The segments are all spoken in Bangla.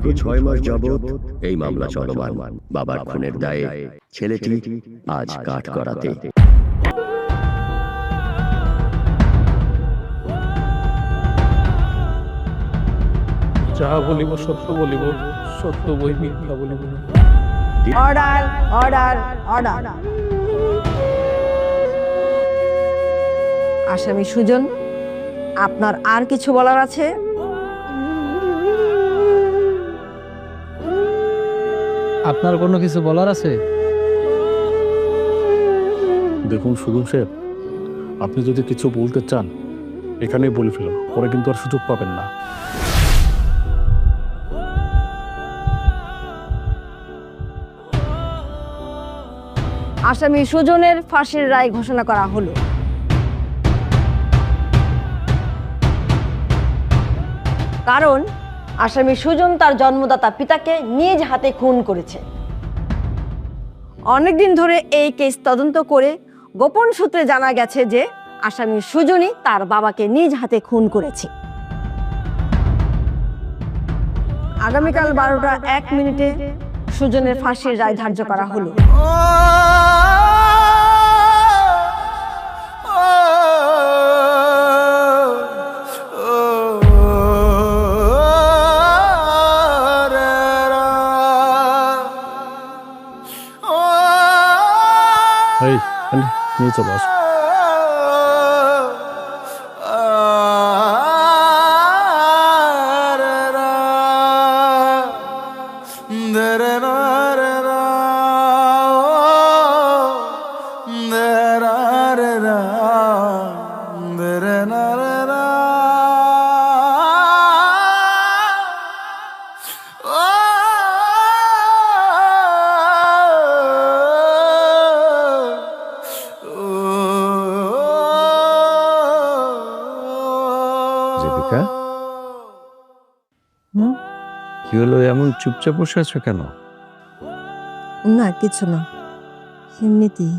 দীর্ঘ 6 মাস যাবৎ এই মামলা চলমান। বাবার খুনের দায়ে ছেলেটি আজ কাঠগড়াতে। যাহা বলিব সত্য বলিব, সত্য বই মিথ্যা বলিব না। Order order order. আসামি সুজন, আপনার আর কিছু বলার আছে? আপনার কোনো কিছু বলার আছে? দেখুন সুজন সাহেব, আপনি যদি কিছু বলতে চান এখানেই বলে ফেলুন, পরে কিন্তু আর সুযোগ পাবেন না। আসামি সুজনের ফাঁসির রায় ঘোষণা করা হলো। কারণ আসামি সুজন তার জন্মদাতা পিতাকে নিজ হাতে খুন করেছে। অনেকদিন ধরে এই কেস তদন্ত করে গোপন সূত্রে জানা গেছে যে আসামি সুজনই তার বাবাকে নিজ হাতে খুন করেছে। আগামীকাল 12টা 1 মিনিটে সুজনের ফাঁসির রায় ধার্য করা হলো। এই নিয়ে চলে আসো। কি হলো, এমন চুপচাপ বসে আছো কেন? না কিছু না, এমনিতেই।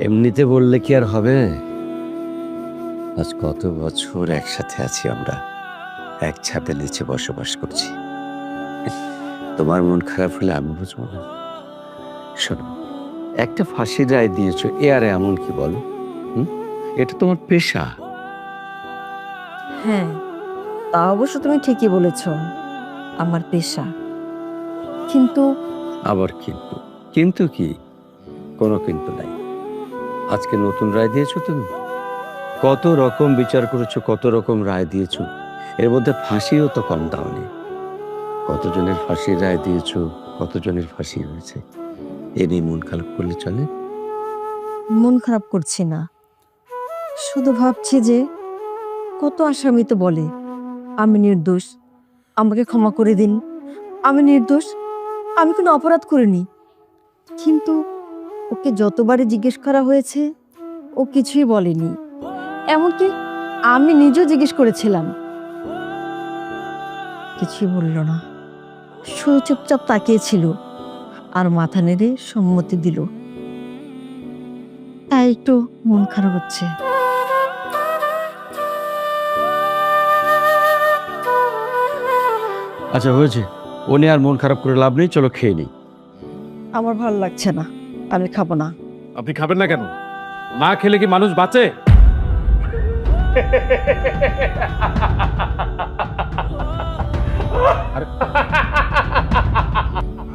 এমনিতে বললে কি আর হবে? আজ কত বছর একসাথে আছি আমরা, এক ছাদের নিচে বসবাস করছি। তোমার মন খারাপ হলে আমি বুঝবো না? শোনো, একটা ফাঁসির রায় দিয়েছো, এ আর এমন কি বলো? এটা তোমার পেশা। হ্যাঁ, তা অবশ্য তুমি ঠিকই বলেছ, আমার পেশা। কিন্তু আবার কিন্তু? কিন্তু কি? কোনো কিন্তু নাই। আজকে নতুন রায় দিয়েছো তুমি। কত রকম বিচার করেছো, কত রকম রায় দিয়েছো, এর মধ্যে ফাঁসিও তো কম দাওনি। কতজনের ফাঁসির রায় দিয়েছো, কতজনের ফাঁসি হয়েছে, এ নিয়ে মন খারাপ করলে চলে? মন খারাপ করছি না, শুধু ভাবছি যে কত আসামি তো বলে আমি নির্দোষ, আমাকে ক্ষমা করে দিন, আমি নির্দোষ, আমি কোনো অপরাধ করিনি। কিন্তু ওকে যতবারই জিজ্ঞেস করা হয়েছে ও কিছুই বলেনি। এমনকি আমি নিজেও জিজ্ঞেস করেছিলাম, কিছুই বলল না, শুধু চুপচাপ তাকিয়েছিল আর মাথা নেড়ে সম্মতি দিল। তাই একটু মন খারাপ হচ্ছে। আচ্ছা হয়েছে, ও নিয়ে আর মন খারাপ করে লাভ নেই, চলো খেয়ে নিই। আমার ভালো লাগছে না, আমি খাবো না। আপনি খাবেন না কেন? না খেলে কি মানুষ বাঁচে?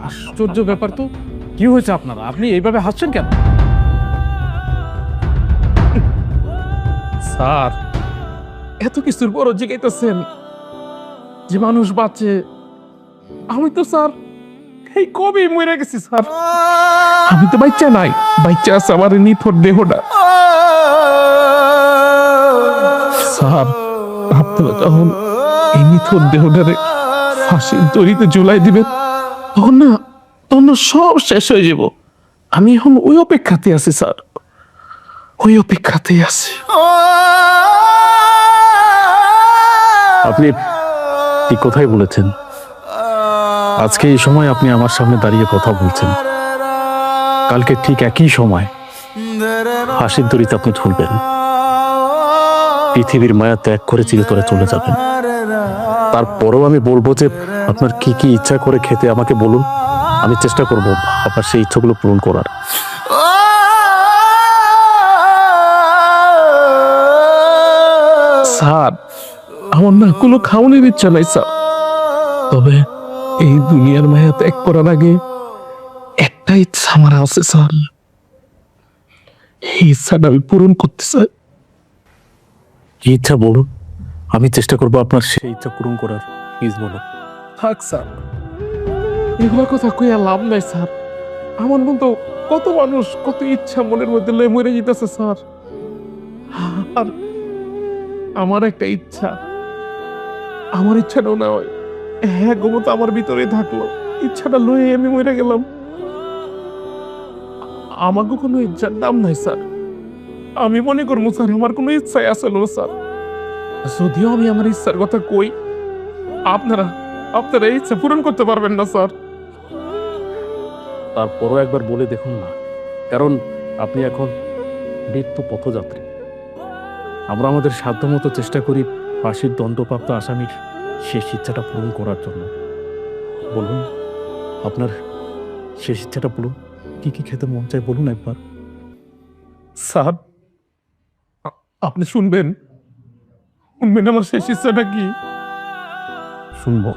আশ্চর্য ব্যাপার তো। কি হয়েছে আপনারা? আপনি এইভাবে হাসছেন কেন? স্যার, এত কিছুর পরও জিজ্ঞাসেন যে মানুষ বাঁচে। আমি তো স্যার এই কবে মরে গেছি স্যার। আমি তো বাচ্চা নাই, বাচ্চা আছে আমার নিথর দেহটা। স্যার, আপনারা যখন এই নিথর দেহটারে ফাঁসির দড়িতে ঝুলাই দিবেন তখন না সব শেষ হয়ে যাব। আমি এখন ওই অপেক্ষাতে আছি স্যার, ওই অপেক্ষাতেই আছি। আপনি ঠিক কথাই বলেছেন। আজকে এই সময় আপনি আমার সামনে দাঁড়িয়ে কথা বলছেন, কালকে ঠিক একই সময় ফাঁসির দড়িতে আপনি ঝুলবেন, পৃথিবীর মায়া ত্যাগ করে চিরতরে চলে যাবেন। তারপরেও আমি বলবো যে আপনার কি কি ইচ্ছা করে খেতে আমাকে বলুন, আমি চেষ্টা করব আপনার সেই ইচ্ছাগুলো পূরণ করার। স্যার আমার না কোনো খাওয়ানোর ইচ্ছা নাই স্যার, তবে এই দুনিয়ার মায়া ত্যাগ করার আগে একটা ইচ্ছা আমার আছে স্যার, এই ইচ্ছাটা আমি পূরণ করতে চাই। কি ইচ্ছা বলুন, আমি চেষ্টা করব আপনার সেই ইচ্ছা পূরণ করার। প্লিজ বলুন। থাক স্যার, এগুলো কথা কইয়া লাভ নাই স্যার। আমার মতো কত মানুষ কত ইচ্ছা মনের মধ্যে লয়ে মরে যেতেছে স্যার। আর আমার একটা ইচ্ছা, আমার ইচ্ছাটাও না হয় হ্যাঁ গোমতো আমার ভিতরে থাকলো, ইচ্ছাটা লয়ে আমি মরে গেলাম। আমাকে কোনো ইচ্ছার দাম নাই স্যার। আমি মনে করবো স্যার আমার কোনো ইচ্ছাই আসলো স্যার। যদিও আমি আমার ইচ্ছার কথা কই, আপনারা আপনারা এই ইচ্ছা পূরণ করতে পারবেন না স্যার। তারপরও একবার বলে দেখুন না, কারণ আপনি এখন মৃত্যু পথযাত্রী। আমরা আমাদের সাধ্যমতো চেষ্টা করি ফাঁসির দণ্ডপ্রাপ্ত আসামির শেষ ইচ্ছাটা পূরণ করার জন্য। বলুন আপনার শেষ ইচ্ছাটা বলুন, কি কি খেতে মন চায় বলুন একবার। স্যার আপনি শুনবেন শুনবেন আমার শেষ ইচ্ছাটা কি? শুনবো।